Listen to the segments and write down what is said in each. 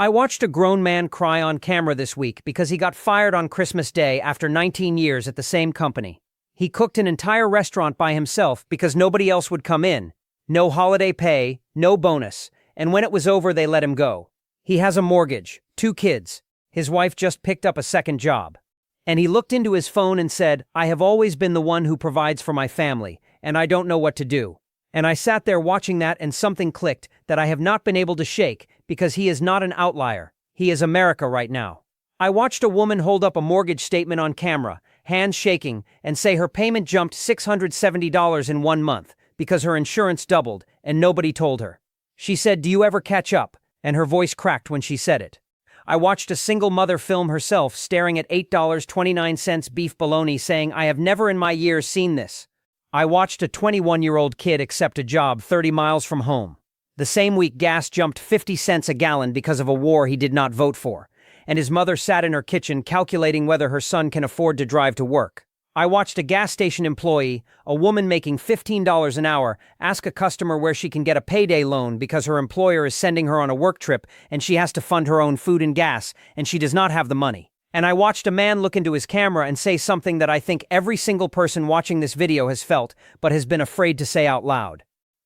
I watched a grown man cry on camera this week because he got fired on Christmas Day after 19 years at the same company. He cooked an entire restaurant by himself because nobody else would come in. No holiday pay, no bonus, and when it was over they let him go. He has a mortgage, 2 kids. His wife just picked up a second job. And he looked into his phone and said, "I have always been the one who provides for my family, and I don't know what to do." And I sat there watching that and something clicked that I have not been able to shake because he is not an outlier. He is America right now. I watched a woman hold up a mortgage statement on camera, hands shaking, and say her payment jumped $670 in 1 month because her insurance doubled and nobody told her. She said, "Do you ever catch up?" And her voice cracked when she said it. I watched a single mother film herself staring at $8.29 beef bologna saying, "I have never in my years seen this." I watched a 21-year-old kid accept a job 30 miles from home. The same week, gas jumped 50 cents a gallon because of a war he did not vote for, and his mother sat in her kitchen calculating whether her son can afford to drive to work. I watched a gas station employee, a woman making $15 an hour, ask a customer where she can get a payday loan because her employer is sending her on a work trip and she has to fund her own food and gas, and she does not have the money. And I watched a man look into his camera and say something that I think every single person watching this video has felt, but has been afraid to say out loud.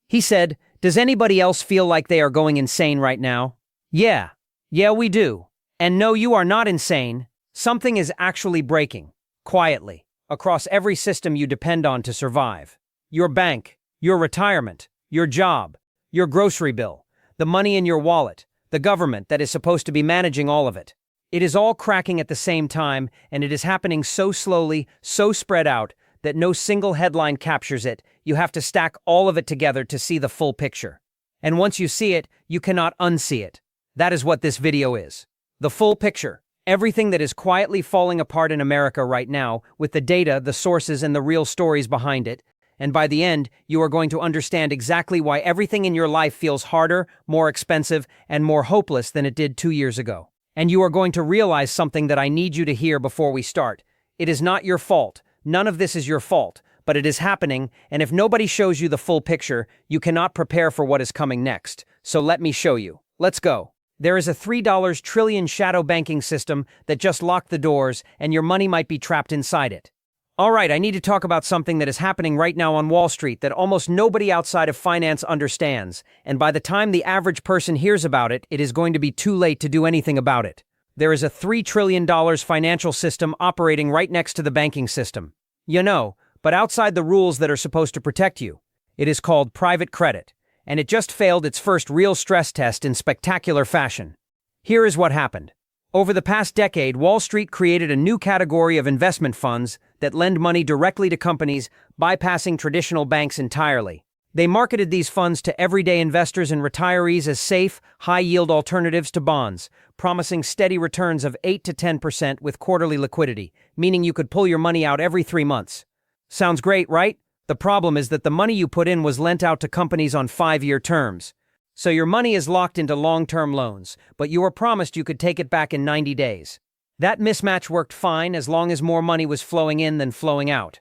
He said, "Does anybody else feel like they are going insane right now?" Yeah, we do. And no, you are not insane. Something is actually breaking, quietly, across every system you depend on to survive. Your bank, your retirement, your job, your grocery bill, the money in your wallet, the government that is supposed to be managing all of it. It is all cracking at the same time, and it is happening so slowly, so spread out, that no single headline captures it. You have to stack all of it together to see the full picture. And once you see it, you cannot unsee it. That is what this video is. The full picture. Everything that is quietly falling apart in America right now, with the data, the sources, and the real stories behind it. And by the end, you are going to understand exactly why everything in your life feels harder, more expensive, and more hopeless than it did 2 years ago. And you are going to realize something that I need you to hear before we start. It is not your fault. None of this is your fault, but it is happening, and if nobody shows you the full picture, you cannot prepare for what is coming next. So let me show you. Let's go. There is a $3 trillion shadow banking system that just locked the doors, and your money might be trapped inside it. All right, I need to talk about something that is happening right now on Wall Street that almost nobody outside of finance understands, and by the time the average person hears about it, it is going to be too late to do anything about it. There is a $3 trillion financial system operating right next to the banking system. You know, but outside the rules that are supposed to protect you. It is called private credit, and it just failed its first real stress test in spectacular fashion. Here is what happened. Over the past decade, Wall Street created a new category of investment funds that lend money directly to companies, bypassing traditional banks entirely. They marketed these funds to everyday investors and retirees as safe, high-yield alternatives to bonds, promising steady returns of 8 to 10% with quarterly liquidity, meaning you could pull your money out every 3 months. Sounds great, right? The problem is that the money you put in was lent out to companies on 5-year terms. So your money is locked into long-term loans, but you were promised you could take it back in 90 days. That mismatch worked fine as long as more money was flowing in than flowing out.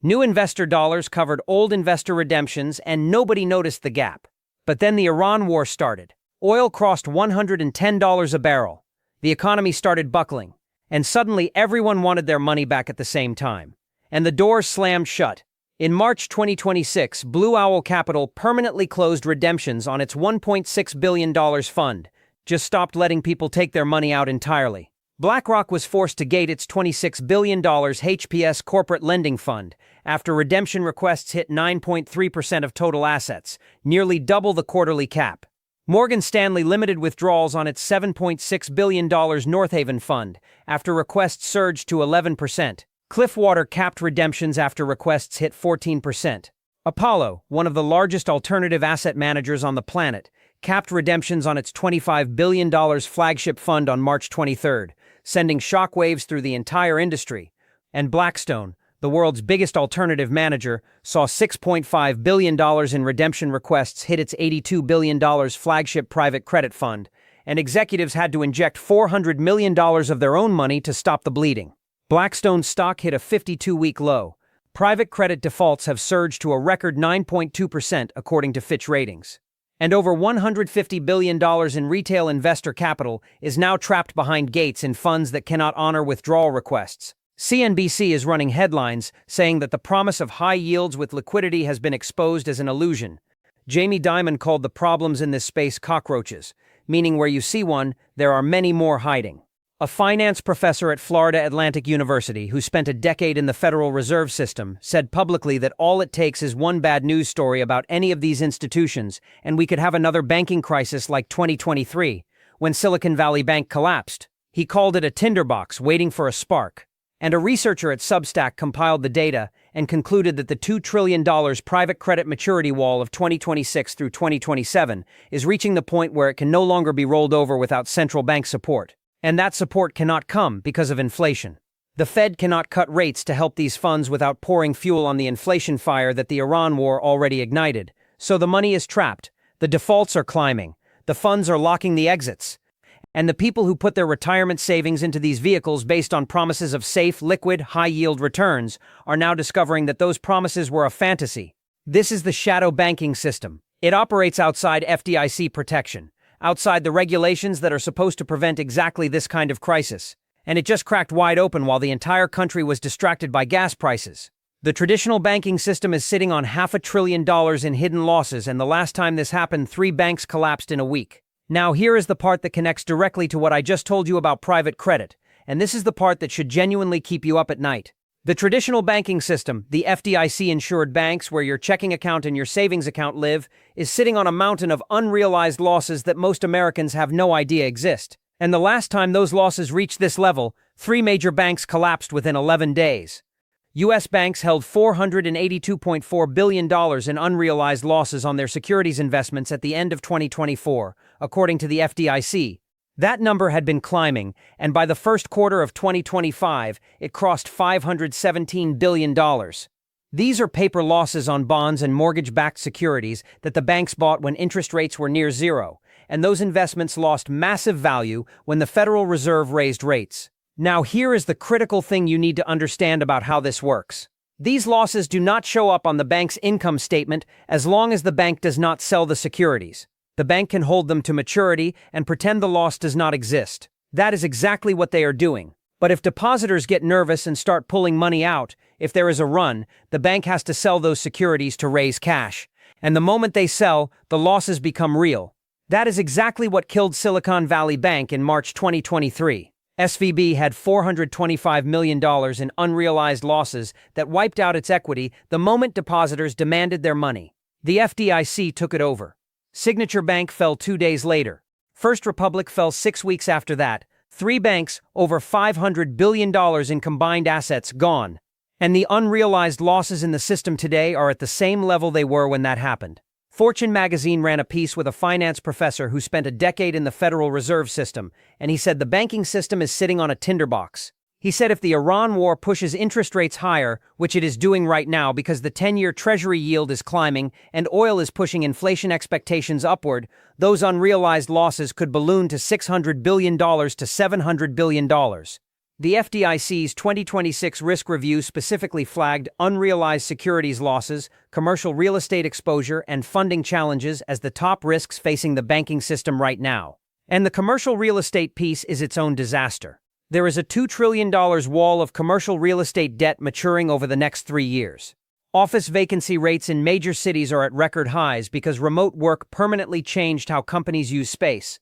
New investor dollars covered old investor redemptions, and nobody noticed the gap. But then the Iran war started. Oil crossed $110 a barrel. The economy started buckling, and suddenly everyone wanted their money back at the same time. And the doors slammed shut. In March 2026, Blue Owl Capital permanently closed redemptions on its $1.6 billion fund, just stopped letting people take their money out entirely. BlackRock was forced to gate its $26 billion HPS corporate lending fund after redemption requests hit 9.3% of total assets, nearly double the quarterly cap. Morgan Stanley limited withdrawals on its $7.6 billion Northaven fund after requests surged to 11%. Cliffwater capped redemptions after requests hit 14%. Apollo, one of the largest alternative asset managers on the planet, capped redemptions on its $25 billion flagship fund on March 23, sending shockwaves through the entire industry. And Blackstone, the world's biggest alternative manager, saw $6.5 billion in redemption requests hit its $82 billion flagship private credit fund, and executives had to inject $400 million of their own money to stop the bleeding. Blackstone's stock hit a 52-week low. Private credit defaults have surged to a record 9.2% according to Fitch Ratings. And over $150 billion in retail investor capital is now trapped behind gates in funds that cannot honor withdrawal requests. CNBC is running headlines saying that the promise of high yields with liquidity has been exposed as an illusion. Jamie Dimon called the problems in this space cockroaches, meaning where you see one, there are many more hiding. A finance professor at Florida Atlantic University, who spent a decade in the Federal Reserve System, said publicly that all it takes is one bad news story about any of these institutions, and we could have another banking crisis like 2023, when Silicon Valley Bank collapsed. He called it a tinderbox waiting for a spark. And a researcher at Substack compiled the data and concluded that the $2 trillion private credit maturity wall of 2026 through 2027 is reaching the point where it can no longer be rolled over without central bank support. And that support cannot come because of inflation. The Fed cannot cut rates to help these funds without pouring fuel on the inflation fire that the Iran war already ignited. So the money is trapped, the defaults are climbing, the funds are locking the exits. And the people who put their retirement savings into these vehicles based on promises of safe, liquid, high-yield returns are now discovering that those promises were a fantasy. This is the shadow banking system. It operates outside FDIC protection, outside the regulations that are supposed to prevent exactly this kind of crisis. And it just cracked wide open while the entire country was distracted by gas prices. The traditional banking system is sitting on $500 billion in hidden losses, and the last time this happened, 3 banks collapsed in a week. Now here is the part that connects directly to what I just told you about private credit, and this is the part that should genuinely keep you up at night. The traditional banking system, the FDIC-insured banks where your checking account and your savings account live, is sitting on a mountain of unrealized losses that most Americans have no idea exist. And the last time those losses reached this level, 3 major banks collapsed within 11 days. U.S. banks held $482.4 billion in unrealized losses on their securities investments at the end of 2024, according to the FDIC. That number had been climbing, and by the first quarter of 2025, it crossed $517 billion. These are paper losses on bonds and mortgage-backed securities that the banks bought when interest rates were near zero, and those investments lost massive value when the Federal Reserve raised rates. Now here is the critical thing you need to understand about how this works. These losses do not show up on the bank's income statement as long as the bank does not sell the securities. The bank can hold them to maturity and pretend the loss does not exist. That is exactly what they are doing. But if depositors get nervous and start pulling money out, if there is a run, the bank has to sell those securities to raise cash. And the moment they sell, the losses become real. That is exactly what killed Silicon Valley Bank in March 2023. SVB had $425 million in unrealized losses that wiped out its equity the moment depositors demanded their money. The FDIC took it over. Signature Bank fell 2 days later. First Republic fell 6 weeks after that. 3 banks, over $500 billion in combined assets gone. And the unrealized losses in the system today are at the same level they were when that happened. Fortune magazine ran a piece with a finance professor who spent a decade in the Federal Reserve System, and he said the banking system is sitting on a tinderbox. He said if the Iran war pushes interest rates higher, which it is doing right now because the 10-year Treasury yield is climbing and oil is pushing inflation expectations upward, those unrealized losses could balloon to $600 billion to $700 billion. The FDIC's 2026 risk review specifically flagged unrealized securities losses, commercial real estate exposure, and funding challenges as the top risks facing the banking system right now. And the commercial real estate piece is its own disaster. There is a $2 trillion wall of commercial real estate debt maturing over the next 3 years. Office vacancy rates in major cities are at record highs because remote work permanently changed how companies use space.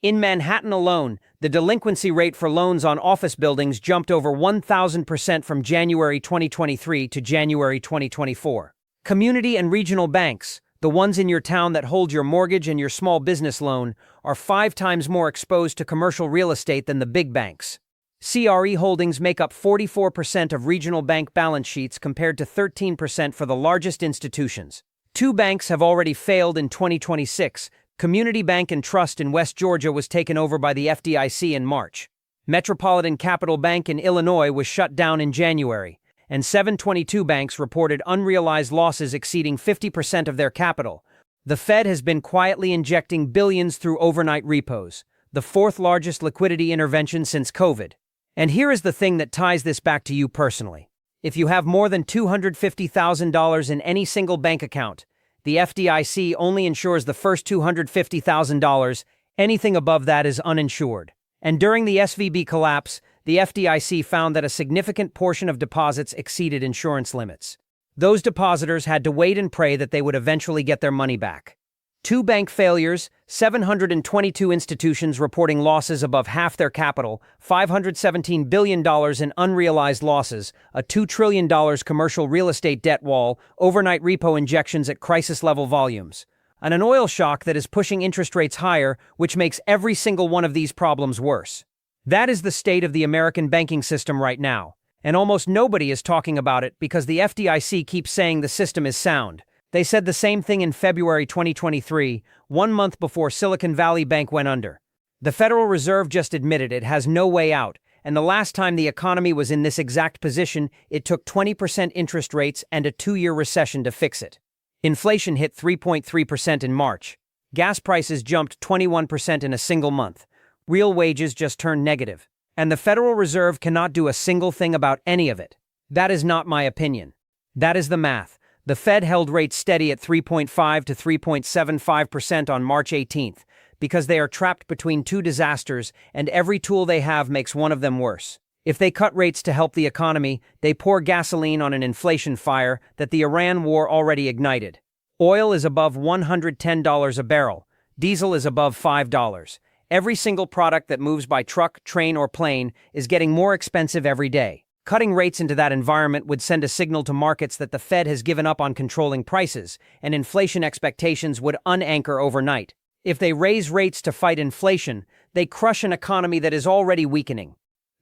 In Manhattan alone, the delinquency rate for loans on office buildings jumped over 1,000% from January 2023 to January 2024. Community and regional banks, the ones in your town that hold your mortgage and your small business loan, are 5 times more exposed to commercial real estate than the big banks. CRE holdings make up 44% of regional bank balance sheets compared to 13% for the largest institutions. 2 banks have already failed in 2026. Community Bank and Trust in West Georgia was taken over by the FDIC in March. Metropolitan Capital Bank in Illinois was shut down in January, and 722 banks reported unrealized losses exceeding 50% of their capital. The Fed has been quietly injecting billions through overnight repos, the 4th largest liquidity intervention since COVID. And here is the thing that ties this back to you personally. If you have more than $250,000 in any single bank account, The FDIC only insures the first $250,000. Anything above that is uninsured. And during the SVB collapse, the FDIC found that a significant portion of deposits exceeded insurance limits. Those depositors had to wait and pray that they would eventually get their money back. 2 bank failures, 722 institutions reporting losses above half their capital, $517 billion in unrealized losses, a $2 trillion commercial real estate debt wall, overnight repo injections at crisis-level volumes, and an oil shock that is pushing interest rates higher, which makes every single one of these problems worse. That is the state of the American banking system right now, and almost nobody is talking about it because the FDIC keeps saying the system is sound. They said the same thing in February 2023, 1 month before Silicon Valley Bank went under. The Federal Reserve just admitted it has no way out, and the last time the economy was in this exact position, it took 20% interest rates and a 2-year recession to fix it. Inflation hit 3.3% in March. Gas prices jumped 21% in a single month. Real wages just turned negative. And the Federal Reserve cannot do a single thing about any of it. That is not my opinion. That is the math. The Fed held rates steady at 3.5 to 3.75% on March 18th because they are trapped between 2 disasters and every tool they have makes one of them worse. If they cut rates to help the economy, they pour gasoline on an inflation fire that the Iran war already ignited. Oil is above $110 a barrel. Diesel is above $5. Every single product that moves by truck, train, or plane is getting more expensive every day. Cutting rates into that environment would send a signal to markets that the Fed has given up on controlling prices, and inflation expectations would unanchor overnight. If they raise rates to fight inflation, they crush an economy that is already weakening.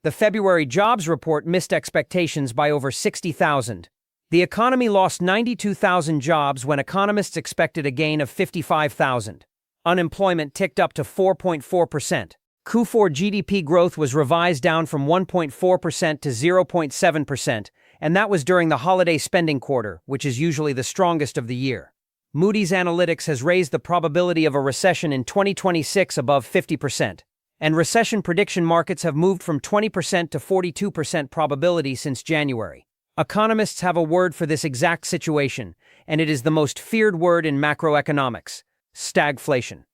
The February jobs report missed expectations by over 60,000. The economy lost 92,000 jobs when economists expected a gain of 55,000. Unemployment ticked up to 4.4%. Q4 GDP growth was revised down from 1.4% to 0.7%, and that was during the holiday spending quarter, which is usually the strongest of the year. Moody's Analytics has raised the probability of a recession in 2026 above 50%, and recession prediction markets have moved from 20% to 42% probability since January. Economists have a word for this exact situation, and it is the most feared word in macroeconomics: stagflation.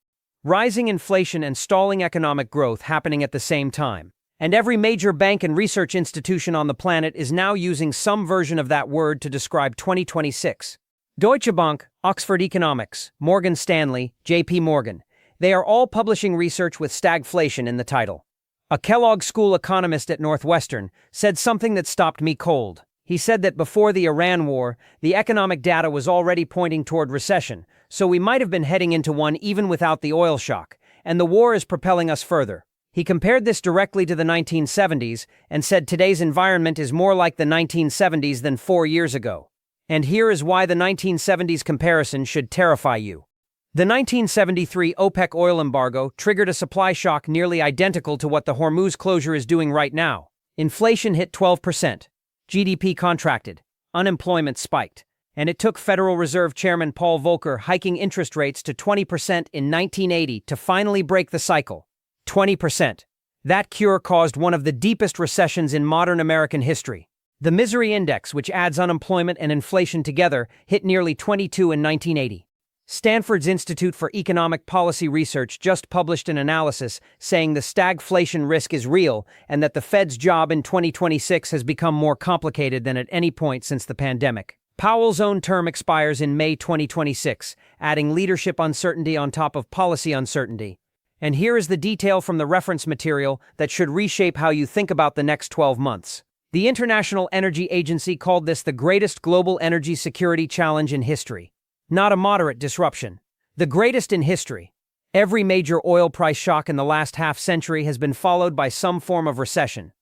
Rising inflation and stalling economic growth happening at the same time. And every major bank and research institution on the planet is now using some version of that word to describe 2026. Deutsche Bank, Oxford Economics, Morgan Stanley, JP Morgan. They are all publishing research with stagflation in the title. A Kellogg School economist at Northwestern said something that stopped me cold. He said that before the Iran war, the economic data was already pointing toward recession, so we might have been heading into one even without the oil shock, and the war is propelling us further. He compared this directly to the 1970s and said today's environment is more like the 1970s than 4 years ago. And here is why the 1970s comparison should terrify you. The 1973 OPEC oil embargo triggered a supply shock nearly identical to what the Hormuz closure is doing right now. Inflation hit 12%. GDP contracted. Unemployment spiked. And it took Federal Reserve Chairman Paul Volcker hiking interest rates to 20% in 1980 to finally break the cycle. 20%. That cure caused one of the deepest recessions in modern American history. The Misery Index, which adds unemployment and inflation together, hit nearly 22 in 1980. Stanford's Institute for Economic Policy Research just published an analysis saying the stagflation risk is real and that the Fed's job in 2026 has become more complicated than at any point since the pandemic. Powell's own term expires in May 2026, adding leadership uncertainty on top of policy uncertainty. And here is the detail from the reference material that should reshape how you think about the next 12 months. The International Energy Agency called this the greatest global energy security challenge in history. Not a moderate disruption. The greatest in history. Every major oil price shock in the last half-century has been followed by some form of recession.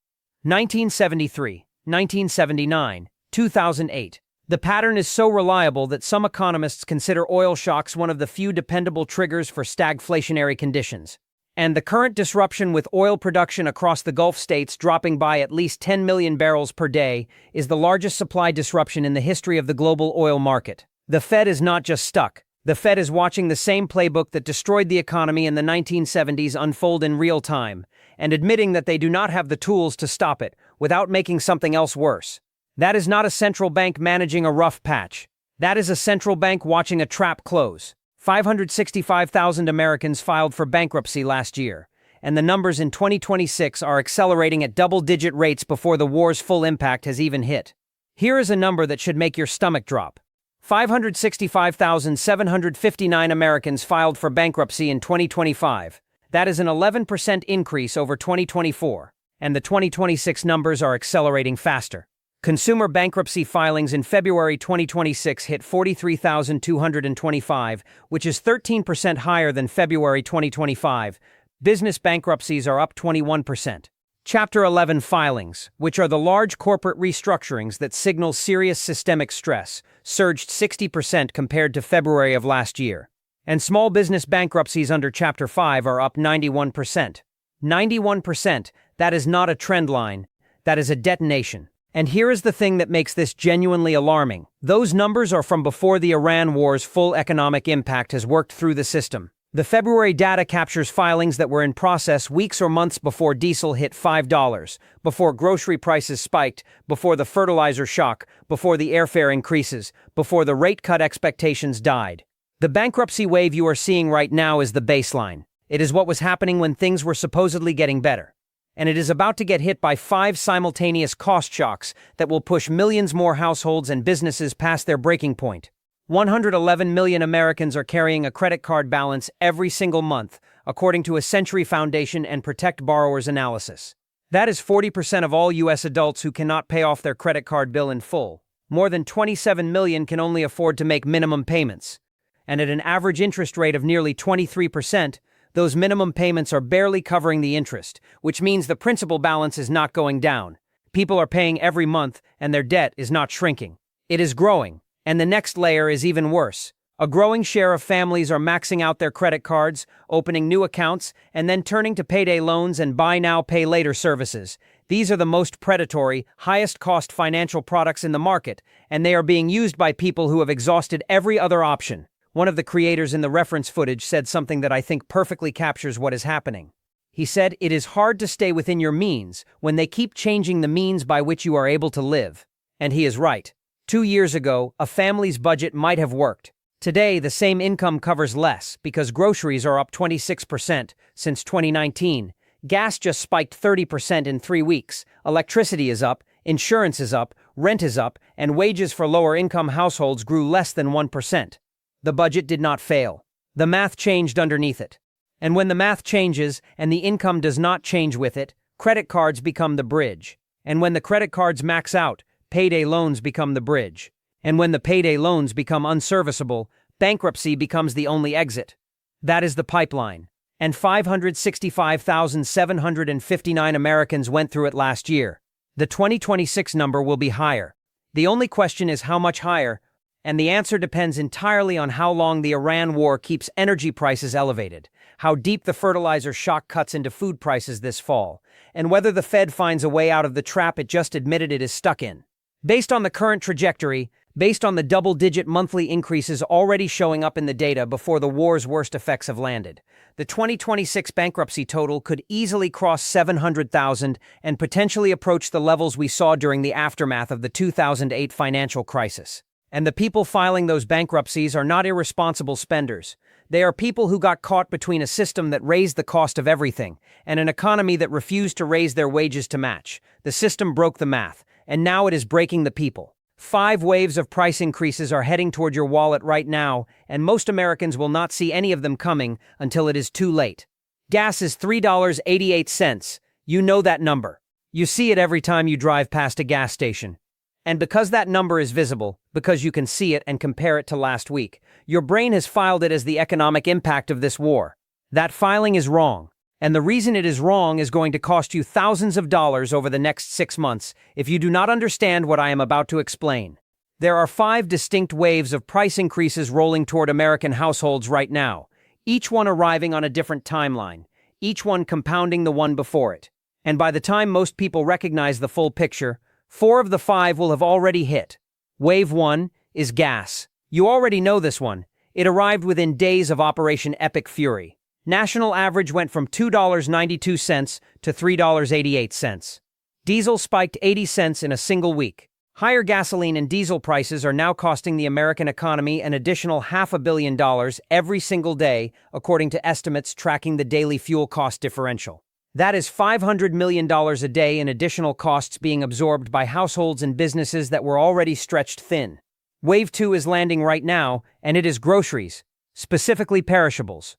1973, 1979, 2008. The pattern is so reliable that some economists consider oil shocks one of the few dependable triggers for stagflationary conditions. And the current disruption with oil production across the Gulf states dropping by at least 10 million barrels per day is the largest supply disruption in the history of the global oil market. The Fed is not just stuck. The Fed is watching the same playbook that destroyed the economy in the 1970s unfold in real time, and admitting that they do not have the tools to stop it without making something else worse. That is not a central bank managing a rough patch. That is a central bank watching a trap close. 565,000 Americans filed for bankruptcy last year, and the numbers in 2026 are accelerating at double-digit rates before the war's full impact has even hit. Here is a number that should make your stomach drop. 565,759 Americans filed for bankruptcy in 2025. That is an 11% increase over 2024, and the 2026 numbers are accelerating faster. Consumer bankruptcy filings in February 2026 hit 43,225, which is 13% higher than February 2025. Business bankruptcies are up 21%. Chapter 11 filings, which are the large corporate restructurings that signal serious systemic stress, surged 60% compared to February of last year. And small business bankruptcies under Chapter 5 are up 91%. 91%, that is not a trend line, that is a detonation. And here is the thing that makes this genuinely alarming. Those numbers are from before the Iran war's full economic impact has worked through the system. The February data captures filings that were in process weeks or months before diesel hit $5, before grocery prices spiked, before the fertilizer shock, before the airfare increases, before the rate cut expectations died. The bankruptcy wave you are seeing right now is the baseline. It is what was happening when things were supposedly getting better. And it is about to get hit by 5 simultaneous cost shocks that will push millions more households and businesses past their breaking point. 111 million Americans are carrying a credit card balance every single month, according to a Century Foundation and Protect Borrowers analysis. That is 40% of all U.S. adults who cannot pay off their credit card bill in full. More than 27 million can only afford to make minimum payments. And at an average interest rate of nearly 23%, those minimum payments are barely covering the interest, which means the principal balance is not going down. People are paying every month, and their debt is not shrinking. It is growing, and the next layer is even worse. A growing share of families are maxing out their credit cards, opening new accounts, and then turning to payday loans and buy now, pay later services. These are the most predatory, highest-cost financial products in the market, and they are being used by people who have exhausted every other option. One of the creators in the reference footage said something that I think perfectly captures what is happening. He said, "It is hard to stay within your means when they keep changing the means by which you are able to live." And he is right. 2 years ago, a family's budget might have worked. Today, the same income covers less because groceries are up 26% since 2019. Gas just spiked 30% in 3 weeks. Electricity is up, insurance is up, rent is up, and wages for lower-income households grew less than 1%. The budget did not fail. The math changed underneath it. And when the math changes and the income does not change with it, credit cards become the bridge. And when the credit cards max out, payday loans become the bridge. And when the payday loans become unserviceable, bankruptcy becomes the only exit. That is the pipeline. And 565,759 Americans went through it last year. The 2026 number will be higher. The only question is how much higher, and the answer depends entirely on how long the Iran war keeps energy prices elevated, how deep the fertilizer shock cuts into food prices this fall, and whether the Fed finds a way out of the trap it just admitted it is stuck in. Based on the current trajectory, based on the double-digit monthly increases already showing up in the data before the war's worst effects have landed, the 2026 bankruptcy total could easily cross 700,000 and potentially approach the levels we saw during the aftermath of the 2008 financial crisis. And the people filing those bankruptcies are not irresponsible spenders. They are people who got caught between a system that raised the cost of everything and an economy that refused to raise their wages to match. The system broke the math, and now it is breaking the people. 5 waves of price increases are heading toward your wallet right now, and most Americans will not see any of them coming until it is too late. Gas is $3.88. You know that number. You see it every time you drive past a gas station. And because that number is visible, because you can see it and compare it to last week, your brain has filed it as the economic impact of this war. That filing is wrong. And the reason it is wrong is going to cost you thousands of dollars over the next 6 months if you do not understand what I am about to explain. There are 5 distinct waves of price increases rolling toward American households right now, each one arriving on a different timeline, each one compounding the one before it. And by the time most people recognize the full picture, 4 of the 5 will have already hit. Wave 1 is gas. You already know this one. It arrived within days of Operation Epic Fury. National average went from $2.92 to $3.88. Diesel spiked 80 cents in a single week. Higher gasoline and diesel prices are now costing the American economy an additional $500 million every single day, according to estimates tracking the daily fuel cost differential. That is $500 million a day in additional costs being absorbed by households and businesses that were already stretched thin. Wave 2 is landing right now, and it is groceries, specifically perishables.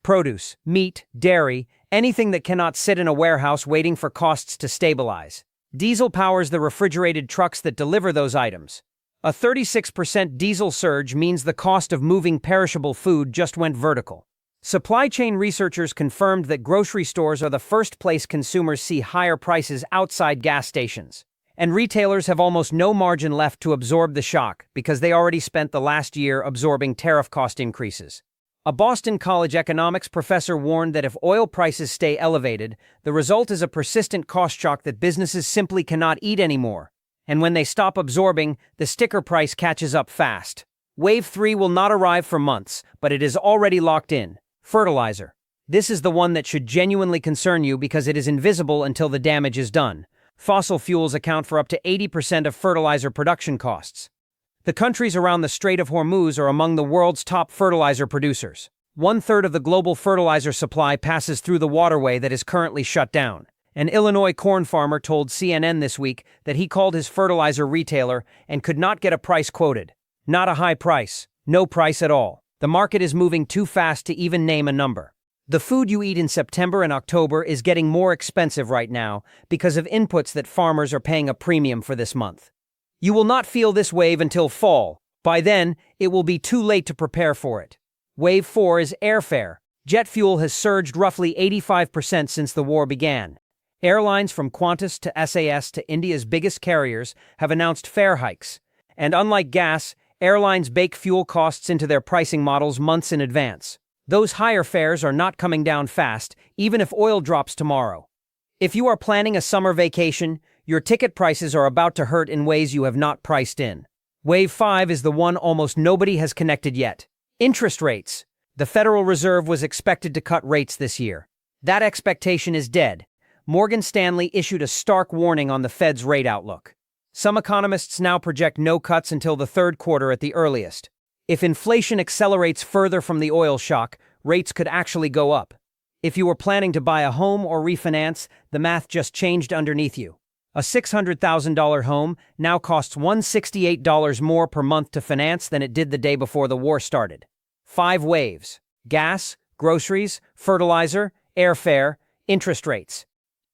Produce, meat, dairy, anything that cannot sit in a warehouse waiting for costs to stabilize. Diesel powers the refrigerated trucks that deliver those items. A 36% diesel surge means the cost of moving perishable food just went vertical. Supply chain researchers confirmed that grocery stores are the first place consumers see higher prices outside gas stations. And retailers have almost no margin left to absorb the shock because they already spent the last year absorbing tariff cost increases. A Boston College economics professor warned that if oil prices stay elevated, the result is a persistent cost shock that businesses simply cannot eat anymore. And when they stop absorbing, the sticker price catches up fast. Wave 3 will not arrive for months, but it is already locked in. Fertilizer. This is the one that should genuinely concern you because it is invisible until the damage is done. Fossil fuels account for up to 80% of fertilizer production costs. The countries around the Strait of Hormuz are among the world's top fertilizer producers. 1/3 of the global fertilizer supply passes through the waterway that is currently shut down. An Illinois corn farmer told CNN this week that he called his fertilizer retailer and could not get a price quoted. Not a high price. No price at all. The market is moving too fast to even name a number. The food you eat in September and October is getting more expensive right now because of inputs that farmers are paying a premium for this month. You will not feel this wave until fall. By then, it will be too late to prepare for it. Wave 4 is airfare. Jet fuel has surged roughly 85% since the war began. Airlines from Qantas to SAS to India's biggest carriers have announced fare hikes. And unlike gas, airlines bake fuel costs into their pricing models months in advance. Those higher fares are not coming down fast, even if oil drops tomorrow. If you are planning a summer vacation, your ticket prices are about to hurt in ways you have not priced in. Wave 5 is the one almost nobody has connected yet. Interest rates. The Federal Reserve was expected to cut rates this year. That expectation is dead. Morgan Stanley issued a stark warning on the Fed's rate outlook. Some economists now project no cuts until the third quarter at the earliest. If inflation accelerates further from the oil shock, rates could actually go up. If you were planning to buy a home or refinance, the math just changed underneath you. A $600,000 home now costs $168 more per month to finance than it did the day before the war started. 5 waves: gas, groceries, fertilizer, airfare, interest rates.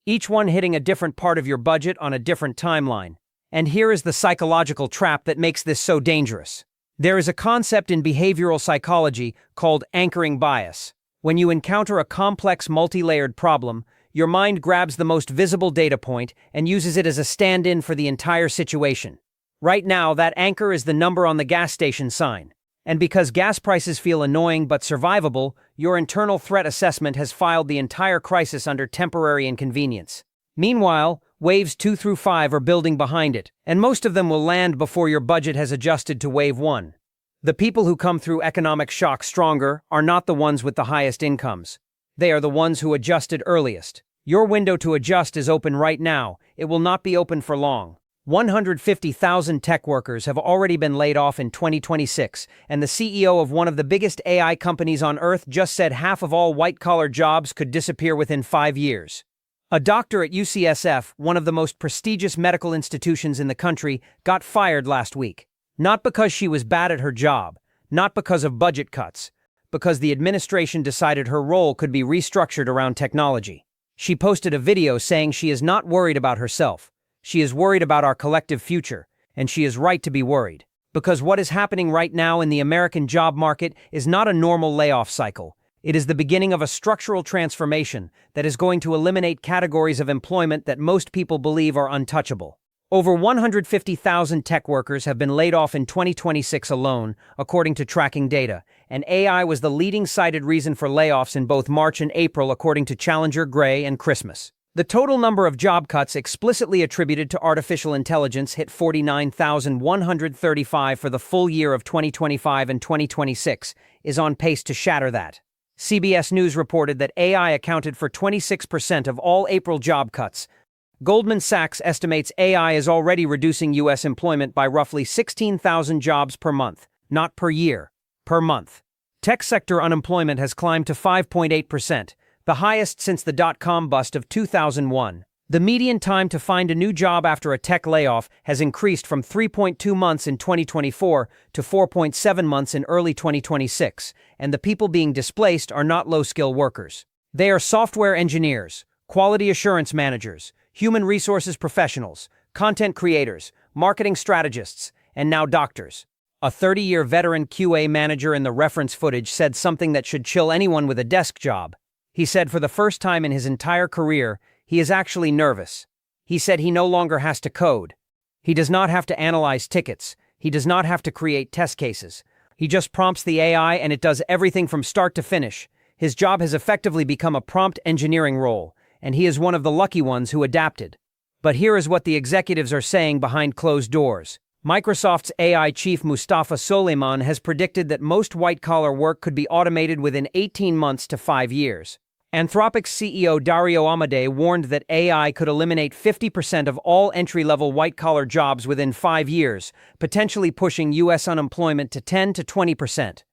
Each one hitting a different part of your budget on a different timeline. And here is the psychological trap that makes this so dangerous. There is a concept in behavioral psychology called anchoring bias. When you encounter a complex, multi-layered problem, your mind grabs the most visible data point and uses it as a stand-in for the entire situation. Right now, that anchor is the number on the gas station sign. And because gas prices feel annoying but survivable, your internal threat assessment has filed the entire crisis under temporary inconvenience. Meanwhile, waves 2 through 5 are building behind it, and most of them will land before your budget has adjusted to wave 1. The people who come through economic shock stronger are not the ones with the highest incomes. They are the ones who adjusted earliest. Your window to adjust is open right now. It will not be open for long. 150,000 tech workers have already been laid off in 2026, and the CEO of one of the biggest AI companies on Earth just said half of all white-collar jobs could disappear within 5 years. A doctor at UCSF, one of the most prestigious medical institutions in the country, got fired last week. Not because she was bad at her job, not because of budget cuts, because the administration decided her role could be restructured around technology. She posted a video saying she is not worried about herself. She is worried about our collective future, and she is right to be worried. Because what is happening right now in the American job market is not a normal layoff cycle. It is the beginning of a structural transformation that is going to eliminate categories of employment that most people believe are untouchable. Over 150,000 tech workers have been laid off in 2026 alone, according to tracking data, and AI was the leading cited reason for layoffs in both March and April, according to Challenger, Gray, and Christmas. The total number of job cuts explicitly attributed to artificial intelligence hit 49,135 for the full year of 2025, and 2026 is on pace to shatter that. CBS News reported that AI accounted for 26% of all April job cuts, Goldman Sachs estimates AI is already reducing U.S. employment by roughly 16,000 jobs per month, not per year, per month. Tech sector unemployment has climbed to 5.8%, the highest since the dot-com bust of 2001. The median time to find a new job after a tech layoff has increased from 3.2 months in 2024 to 4.7 months in early 2026, and the people being displaced are not low-skill workers. They are software engineers, quality assurance managers, human resources professionals, content creators, marketing strategists, and now doctors. A 30-year veteran QA manager in the reference footage said something that should chill anyone with a desk job. He said for the first time in his entire career, he is actually nervous. He said he no longer has to code. He does not have to analyze tickets. He does not have to create test cases. He just prompts the AI and it does everything from start to finish. His job has effectively become a prompt engineering role, and he is one of the lucky ones who adapted. But here is what the executives are saying behind closed doors. Microsoft's AI chief Mustafa Suleyman has predicted that most white-collar work could be automated within 18 months to 5 years. Anthropic's CEO Dario Amodei warned that AI could eliminate 50% of all entry-level white-collar jobs within 5 years, potentially pushing U.S. unemployment to 10 to 20%.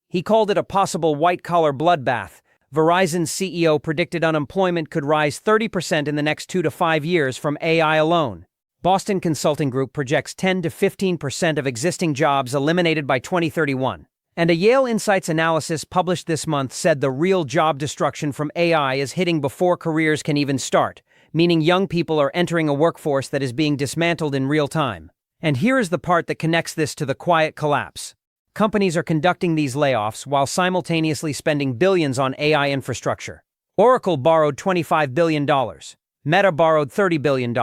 He called it a possible white-collar bloodbath. Verizon's CEO predicted unemployment could rise 30% in the next 2 to 5 years from AI alone. Boston Consulting Group projects 10 to 15% of existing jobs eliminated by 2031. And a Yale Insights analysis published this month said the real job destruction from AI is hitting before careers can even start, meaning young people are entering a workforce that is being dismantled in real time. And here is the part that connects this to the quiet collapse. Companies are conducting these layoffs while simultaneously spending billions on AI infrastructure. Oracle borrowed $25 billion. Meta borrowed $30 billion.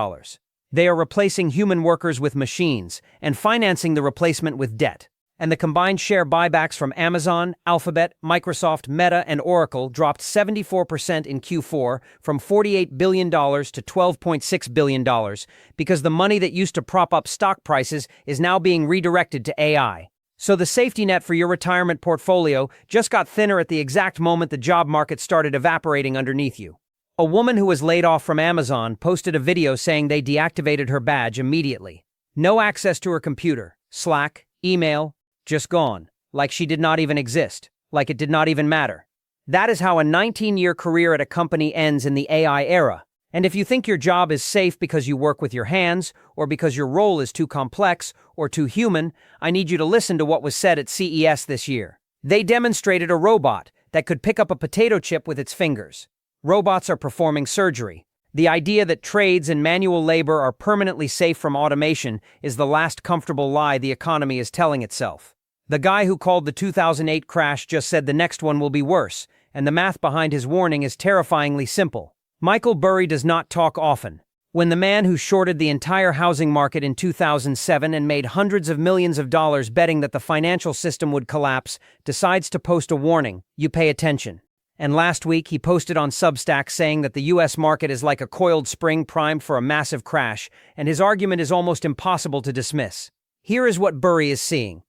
They are replacing human workers with machines and financing the replacement with debt. And the combined share buybacks from Amazon, Alphabet, Microsoft, Meta, and Oracle dropped 74% in Q4 from $48 billion to $12.6 billion because the money that used to prop up stock prices is now being redirected to AI. So the safety net for your retirement portfolio just got thinner at the exact moment the job market started evaporating underneath you. A woman who was laid off from Amazon posted a video saying they deactivated her badge immediately. No access to her computer, Slack, email, just gone, like she did not even exist, like it did not even matter. That is how a 19-year career at a company ends in the AI era. And if you think your job is safe because you work with your hands, or because your role is too complex or too human, I need you to listen to what was said at CES this year. They demonstrated a robot that could pick up a potato chip with its fingers. Robots are performing surgery. The idea that trades and manual labor are permanently safe from automation is the last comfortable lie the economy is telling itself. The guy who called the 2008 crash just said the next one will be worse, and the math behind his warning is terrifyingly simple. Michael Burry does not talk often. When the man who shorted the entire housing market in 2007 and made hundreds of millions of dollars betting that the financial system would collapse decides to post a warning, you pay attention. And last week he posted on Substack saying that the US market is like a coiled spring primed for a massive crash, and his argument is almost impossible to dismiss. Here is what Burry is seeing.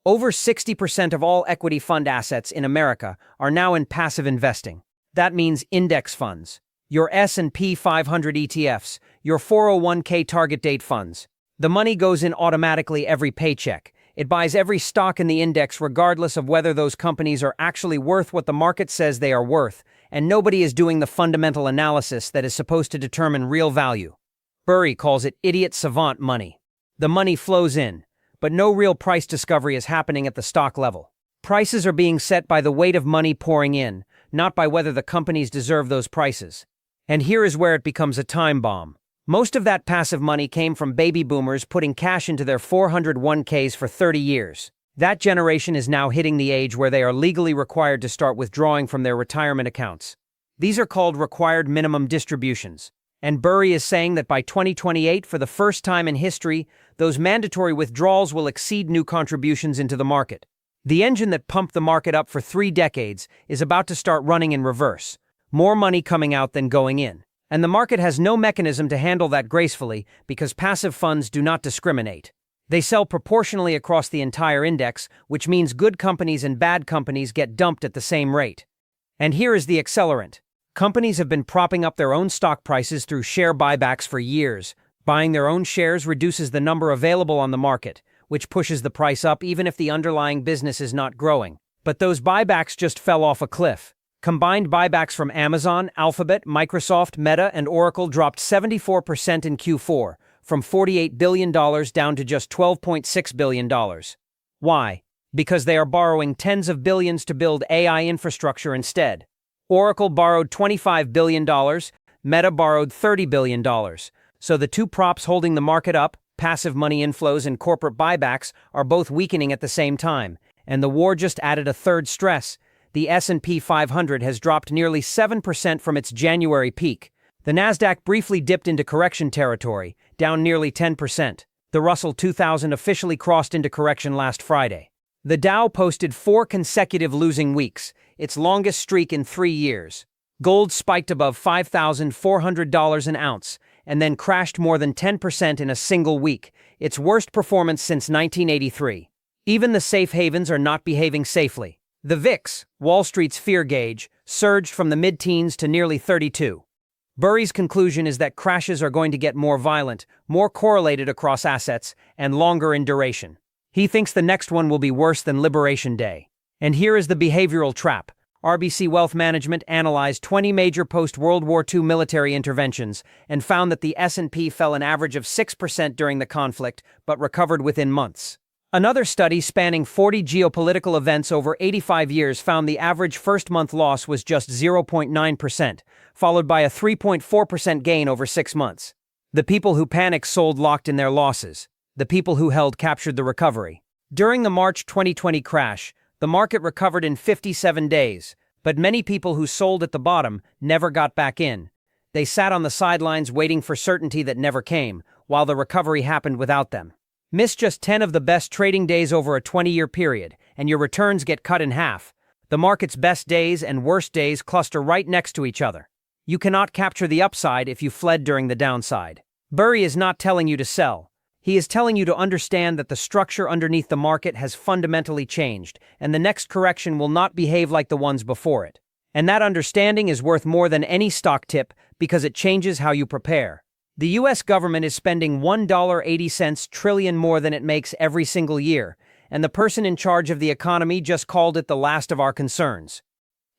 Over 60% of all equity fund assets in America are now in passive investing. That means index funds. Your S&P 500 ETFs, your 401k target date funds. The money goes in automatically every paycheck. It buys every stock in the index regardless of whether those companies are actually worth what the market says they are worth, and nobody is doing the fundamental analysis that is supposed to determine real value. Burry calls it idiot savant money. The money flows in, but no real price discovery is happening at the stock level. Prices are being set by the weight of money pouring in, not by whether the companies deserve those prices. And here is where it becomes a time bomb. Most of that passive money came from baby boomers putting cash into their 401ks for 30 years. That generation is now hitting the age where they are legally required to start withdrawing from their retirement accounts. These are called required minimum distributions. And Burry is saying that by 2028, for the first time in history, those mandatory withdrawals will exceed new contributions into the market. The engine that pumped the market up for 3 decades is about to start running in reverse. More money coming out than going in. And the market has no mechanism to handle that gracefully because passive funds do not discriminate. They sell proportionally across the entire index, which means good companies and bad companies get dumped at the same rate. And here is the accelerant. Companies have been propping up their own stock prices through share buybacks for years. Buying their own shares reduces the number available on the market, which pushes the price up even if the underlying business is not growing. But those buybacks just fell off a cliff. Combined buybacks from Amazon, Alphabet, Microsoft, Meta, and Oracle dropped 74% in Q4, from $48 billion down to just $12.6 billion. Why? Because they are borrowing tens of billions to build AI infrastructure instead. Oracle borrowed $25 billion, Meta borrowed $30 billion. So the two props holding the market up, passive money inflows and corporate buybacks, are both weakening at the same time. And the war just added a third stress. The S&P 500 has dropped nearly 7% from its January peak. The Nasdaq briefly dipped into correction territory, down nearly 10%. The Russell 2000 officially crossed into correction last Friday. The Dow posted 4 consecutive losing weeks, its longest streak in 3 years. Gold spiked above $5,400 an ounce, and then crashed more than 10% in a single week, its worst performance since 1983. Even the safe havens are not behaving safely. The VIX, Wall Street's fear gauge, surged from the mid-teens to nearly 32. Burry's conclusion is that crashes are going to get more violent, more correlated across assets, and longer in duration. He thinks the next one will be worse than Liberation Day. And here is the behavioral trap. RBC Wealth Management analyzed 20 major post-World War II military interventions and found that the S&P fell an average of 6% during the conflict, but recovered within months. Another study spanning 40 geopolitical events over 85 years found the average first-month loss was just 0.9%, followed by a 3.4% gain over 6 months. The people who panicked sold locked in their losses. The people who held captured the recovery. During the March 2020 crash, the market recovered in 57 days, but many people who sold at the bottom never got back in. They sat on the sidelines waiting for certainty that never came, while the recovery happened without them. Miss just 10 of the best trading days over a 20-year period, and your returns get cut in half. The market's best days and worst days cluster right next to each other. You cannot capture the upside if you fled during the downside. Burry is not telling you to sell. He is telling you to understand that the structure underneath the market has fundamentally changed, and the next correction will not behave like the ones before it. And that understanding is worth more than any stock tip because it changes how you prepare. The U.S. government is spending $1.80 trillion more than it makes every single year, and the person in charge of the economy just called it the last of our concerns.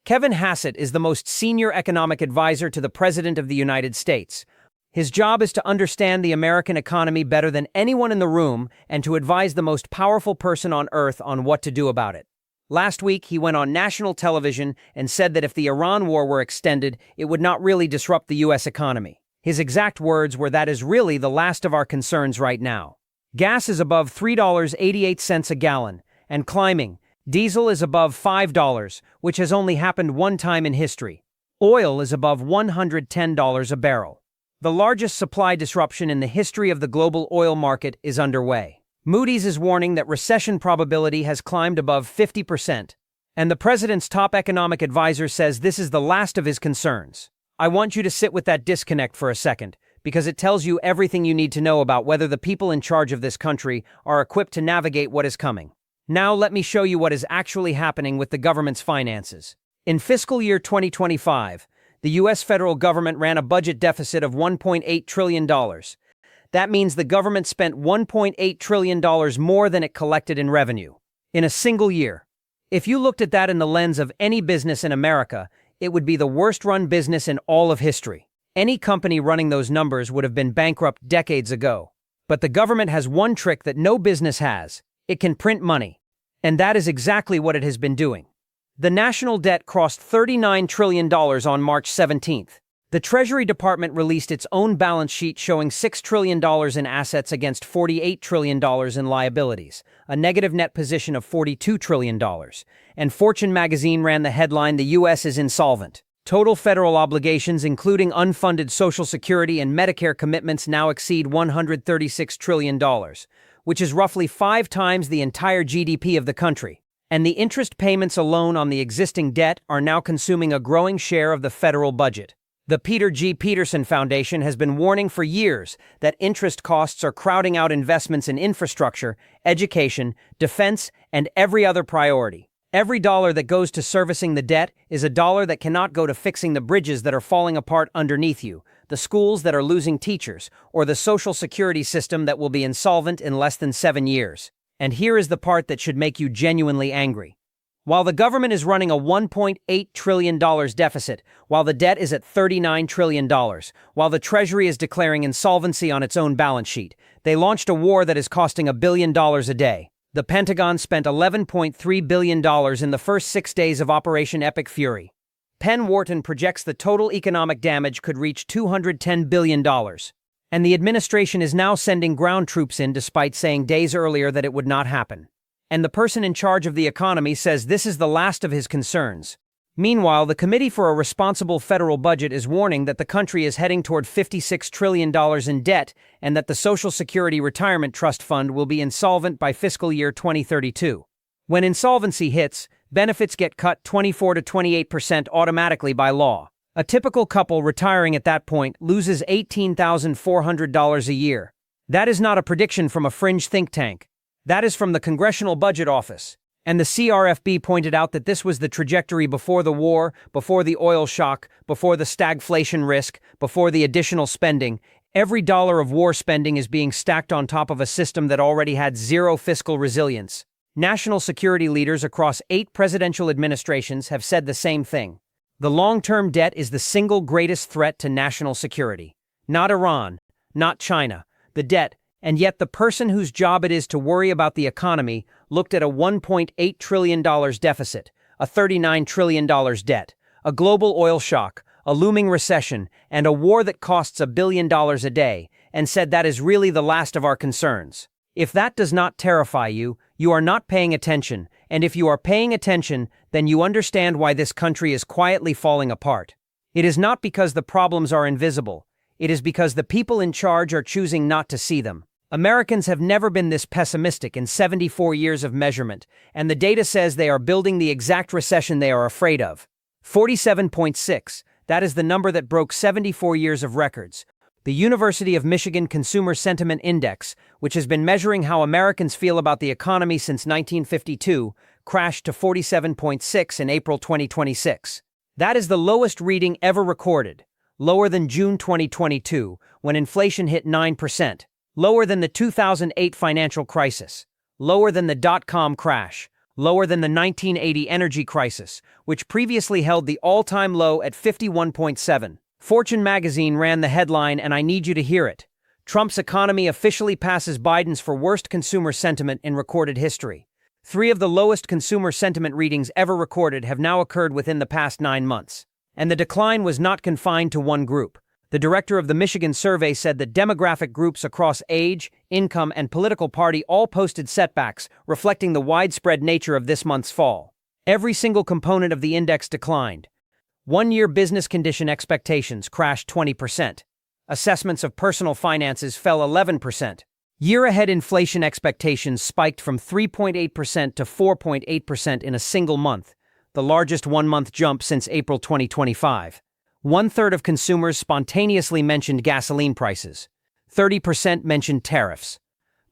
Kevin Hassett is the most senior economic advisor to the President of the United States. His job is to understand the American economy better than anyone in the room and to advise the most powerful person on earth on what to do about it. Last week, he went on national television and said that if the Iran war were extended, it would not really disrupt the U.S. economy. His exact words were, "That is really the last of our concerns right now." Gas is above $3.88 a gallon, and climbing. Diesel is above $5, which has only happened one time in history. Oil is above $110 a barrel. The largest supply disruption in the history of the global oil market is underway. Moody's is warning that recession probability has climbed above 50%, and the president's top economic advisor says this is the last of his concerns. I want you to sit with that disconnect for a second, because it tells you everything you need to know about whether the people in charge of this country are equipped to navigate what is coming. Now let me show you what is actually happening with the government's finances. In fiscal year 2025, the U.S. federal government ran a budget deficit of $1.8 trillion. That means the government spent $1.8 trillion more than it collected in revenue in a single year. If you looked at that in the lens of any business in America, it would be the worst-run business in all of history. Any company running those numbers would have been bankrupt decades ago. But the government has one trick that no business has. It can print money. And that is exactly what it has been doing. The national debt crossed $39 trillion on March 17th. The Treasury Department released its own balance sheet showing $6 trillion in assets against $48 trillion in liabilities, a negative net position of $42 trillion. And Fortune magazine ran the headline, "The U.S. is insolvent." Total federal obligations, including unfunded Social Security and Medicare commitments, now exceed $136 trillion, which is roughly 5 times the entire GDP of the country. And the interest payments alone on the existing debt are now consuming a growing share of the federal budget. The Peter G. Peterson Foundation has been warning for years that interest costs are crowding out investments in infrastructure, education, defense, and every other priority. Every dollar that goes to servicing the debt is a dollar that cannot go to fixing the bridges that are falling apart underneath you, the schools that are losing teachers, or the social security system that will be insolvent in less than 7 years. And here is the part that should make you genuinely angry. While the government is running a $1.8 trillion deficit, while the debt is at $39 trillion, while the Treasury is declaring insolvency on its own balance sheet, they launched a war that is costing $1 billion a day. The Pentagon spent $11.3 billion in the first 6 days of Operation Epic Fury. Penn Wharton projects the total economic damage could reach $210 billion. And the administration is now sending ground troops in despite saying days earlier that it would not happen. And the person in charge of the economy says this is the last of his concerns. Meanwhile, the Committee for a Responsible Federal Budget is warning that the country is heading toward $56 trillion in debt and that the Social Security Retirement Trust Fund will be insolvent by fiscal year 2032. When insolvency hits, benefits get cut 24 to 28% automatically by law. A typical couple retiring at that point loses $18,400 a year. That is not a prediction from a fringe think tank. That is from the Congressional Budget Office. And the CRFB pointed out that this was the trajectory before the war, before the oil shock, before the stagflation risk, before the additional spending. Every dollar of war spending is being stacked on top of a system that already had zero fiscal resilience. National security leaders across 8 presidential administrations have said the same thing. The long-term debt is the single greatest threat to national security. Not Iran, not China. The debt. And yet the person whose job it is to worry about the economy looked at a $1.8 trillion deficit, a $39 trillion debt, a global oil shock, a looming recession, and a war that costs $1 billion a day, and said that is really the last of our concerns. If that does not terrify you, you are not paying attention, and if you are paying attention, then you understand why this country is quietly falling apart. It is not because the problems are invisible. It is because the people in charge are choosing not to see them. Americans have never been this pessimistic in 74 years of measurement, and the data says they are building the exact recession they are afraid of. 47.6, that is the number that broke 74 years of records. The University of Michigan Consumer Sentiment Index, which has been measuring how Americans feel about the economy since 1952, crashed to 47.6 in April 2026. That is the lowest reading ever recorded, lower than June 2022, when inflation hit 9%. Lower than the 2008 financial crisis, lower than the dot-com crash, lower than the 1980 energy crisis, which previously held the all-time low at 51.7. Fortune magazine ran the headline, and I need you to hear it. Trump's economy officially passes Biden's for worst consumer sentiment in recorded history. 3 of the lowest consumer sentiment readings ever recorded have now occurred within the past 9 months. And the decline was not confined to one group. The director of the Michigan survey said that demographic groups across age, income, and political party all posted setbacks, reflecting the widespread nature of this month's fall. Every single component of the index declined. One-year business condition expectations crashed 20%. Assessments of personal finances fell 11%. Year-ahead inflation expectations spiked from 3.8% to 4.8% in a single month, the largest one-month jump since April 2025. 1/3 of consumers spontaneously mentioned gasoline prices. 30% mentioned tariffs.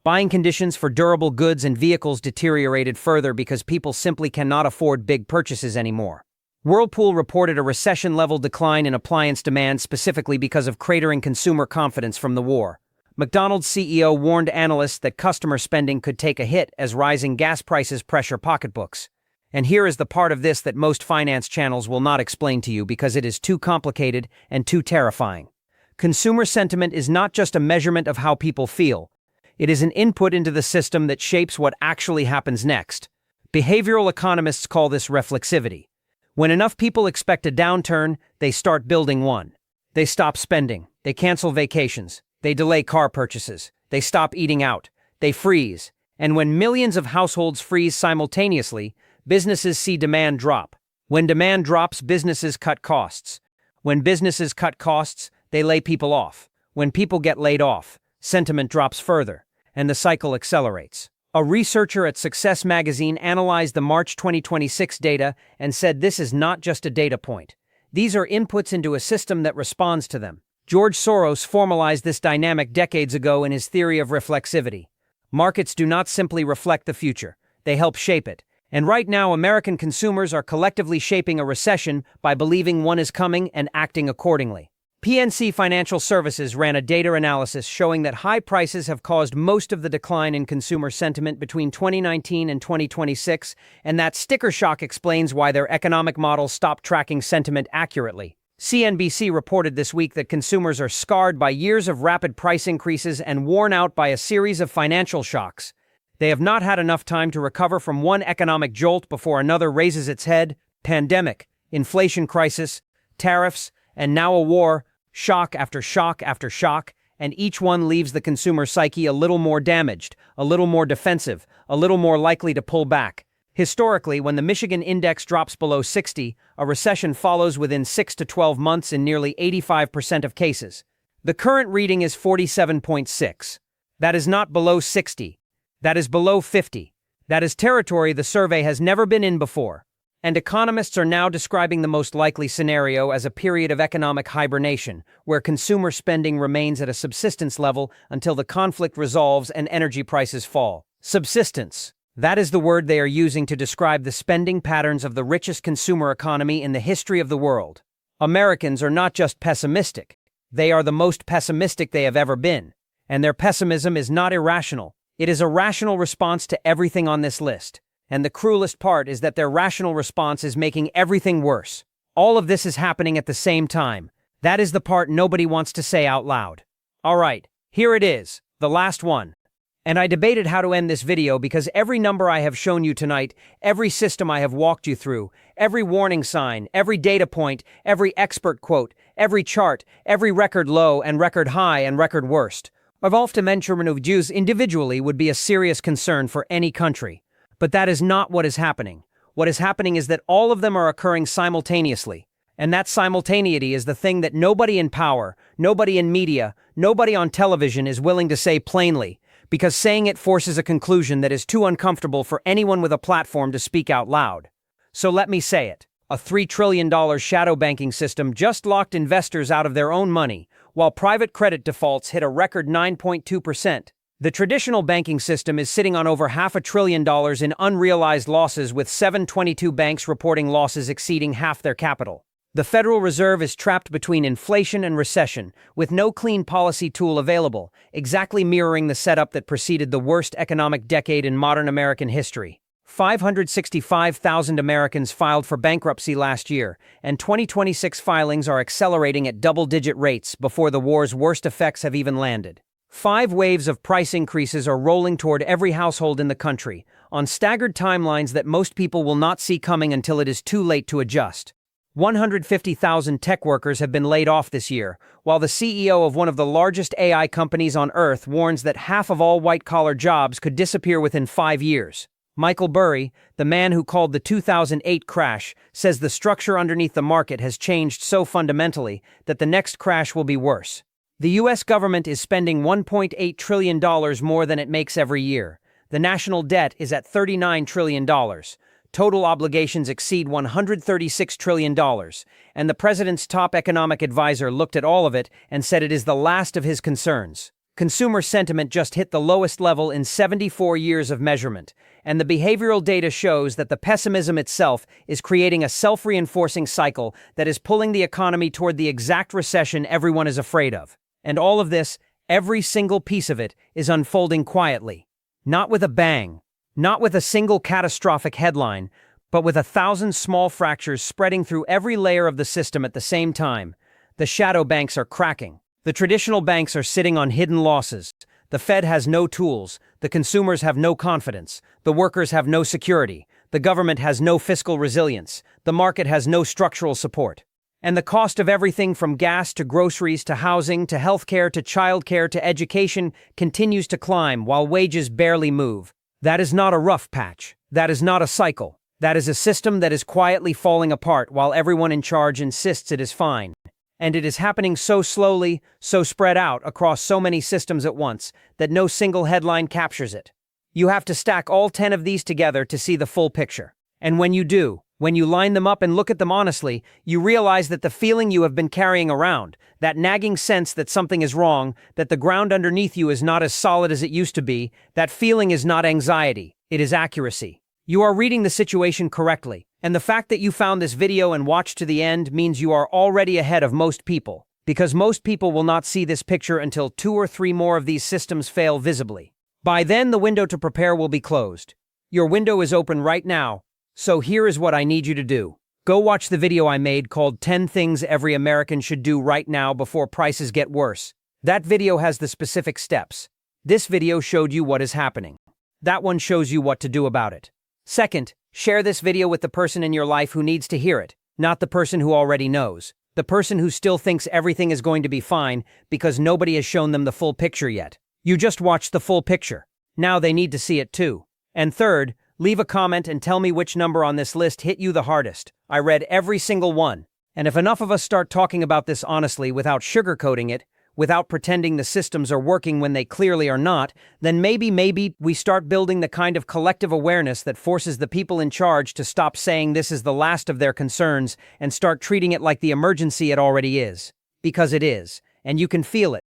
Buying conditions for durable goods and vehicles deteriorated further because people simply cannot afford big purchases anymore. Whirlpool reported a recession-level decline in appliance demand specifically because of cratering consumer confidence from the war. McDonald's CEO warned analysts that customer spending could take a hit as rising gas prices pressure pocketbooks. And here is the part of this that most finance channels will not explain to you because it is too complicated and too terrifying. Consumer sentiment is not just a measurement of how people feel. It is an input into the system that shapes what actually happens next. Behavioral economists call this reflexivity. When enough people expect a downturn, they start building one. They stop spending. They cancel vacations. They delay car purchases. They stop eating out. They freeze. And when millions of households freeze simultaneously, businesses see demand drop. When demand drops, businesses cut costs. When businesses cut costs, they lay people off. When people get laid off, sentiment drops further, and the cycle accelerates. A researcher at Success Magazine analyzed the March 2026 data and said this is not just a data point. These are inputs into a system that responds to them. George Soros formalized this dynamic decades ago in his theory of reflexivity. Markets do not simply reflect the future, they help shape it. And right now, American consumers are collectively shaping a recession by believing one is coming and acting accordingly. PNC Financial Services ran a data analysis showing that high prices have caused most of the decline in consumer sentiment between 2019 and 2026, and that sticker shock explains why their economic model stopped tracking sentiment accurately. CNBC reported this week that consumers are scarred by years of rapid price increases and worn out by a series of financial shocks. They have not had enough time to recover from one economic jolt before another raises its head: pandemic, inflation crisis, tariffs, and now a war. Shock after shock after shock, and each one leaves the consumer psyche a little more damaged, a little more defensive, a little more likely to pull back. Historically, when the Michigan index drops below 60, a recession follows within 6 to 12 months in nearly 85% of cases. The current reading is 47.6. That is not below 60. That is below 50. That is territory the survey has never been in before. And economists are now describing the most likely scenario as a period of economic hibernation, where consumer spending remains at a subsistence level until the conflict resolves and energy prices fall. Subsistence. That is the word they are using to describe the spending patterns of the richest consumer economy in the history of the world. Americans are not just pessimistic. They are the most pessimistic they have ever been. And their pessimism is not irrational. It is a rational response to everything on this list. And the cruelest part is that their rational response is making everything worse. All of this is happening at the same time. That is the part nobody wants to say out loud. All right, here it is, the last one. And I debated how to end this video because every number I have shown you tonight, every system I have walked you through, every warning sign, every data point, every expert quote, every chart, every record low and record high and record worst, of often mentioned of Jews individually would be a serious concern for any country. But that is not what is happening. What is happening is that all of them are occurring simultaneously. And that simultaneity is the thing that nobody in power, nobody in media, nobody on television is willing to say plainly, because saying it forces a conclusion that is too uncomfortable for anyone with a platform to speak out loud. So let me say it. A $3 trillion shadow banking system just locked investors out of their own money, while private credit defaults hit a record 9.2%. The traditional banking system is sitting on over $500 billion in unrealized losses, with 722 banks reporting losses exceeding half their capital. The Federal Reserve is trapped between inflation and recession, with no clean policy tool available, exactly mirroring the setup that preceded the worst economic decade in modern American history. 565,000 Americans filed for bankruptcy last year, and 2026 filings are accelerating at double-digit rates before the war's worst effects have even landed. 5 waves of price increases are rolling toward every household in the country, on staggered timelines that most people will not see coming until it is too late to adjust. 150,000 tech workers have been laid off this year, while the CEO of one of the largest AI companies on Earth warns that half of all white-collar jobs could disappear within 5 years. Michael Burry, the man who called the 2008 crash, says the structure underneath the market has changed so fundamentally that the next crash will be worse. The U.S. government is spending $1.8 trillion more than it makes every year. The national debt is at $39 trillion. Total obligations exceed $136 trillion. And the president's top economic advisor looked at all of it and said it is the last of his concerns. Consumer sentiment just hit the lowest level in 74 years of measurement, and the behavioral data shows that the pessimism itself is creating a self-reinforcing cycle that is pulling the economy toward the exact recession everyone is afraid of. And all of this, every single piece of it, is unfolding quietly. Not with a bang, not with a single catastrophic headline, but with 1,000 small fractures spreading through every layer of the system at the same time. The shadow banks are cracking. The traditional banks are sitting on hidden losses. The Fed has no tools. The consumers have no confidence. The workers have no security. The government has no fiscal resilience. The market has no structural support. And the cost of everything from gas to groceries to housing to healthcare to childcare to education continues to climb while wages barely move. That is not a rough patch. That is not a cycle. That is a system that is quietly falling apart while everyone in charge insists it is fine. And it is happening so slowly, so spread out across so many systems at once, that no single headline captures it. You have to stack all 10 of these together to see the full picture. And when you do, when you line them up and look at them honestly, you realize that the feeling you have been carrying around, that nagging sense that something is wrong, that the ground underneath you is not as solid as it used to be, that feeling is not anxiety, it is accuracy. You are reading the situation correctly, and the fact that you found this video and watched to the end means you are already ahead of most people, because most people will not see this picture until 2 or 3 more of these systems fail visibly. By then, the window to prepare will be closed. Your window is open right now, so here is what I need you to do. Go watch the video I made called 10 Things Every American Should Do Right Now Before Prices Get Worse. That video has the specific steps. This video showed you what is happening. That one shows you what to do about it. Second, share this video with the person in your life who needs to hear it, not the person who already knows. The person who still thinks everything is going to be fine because nobody has shown them the full picture yet. You just watched the full picture. Now they need to see it too. And third, leave a comment and tell me which number on this list hit you the hardest. I read every single one. And if enough of us start talking about this honestly without sugarcoating it, without pretending the systems are working when they clearly are not, then maybe we start building the kind of collective awareness that forces the people in charge to stop saying this is the last of their concerns and start treating it like the emergency it already is. Because it is, and you can feel it.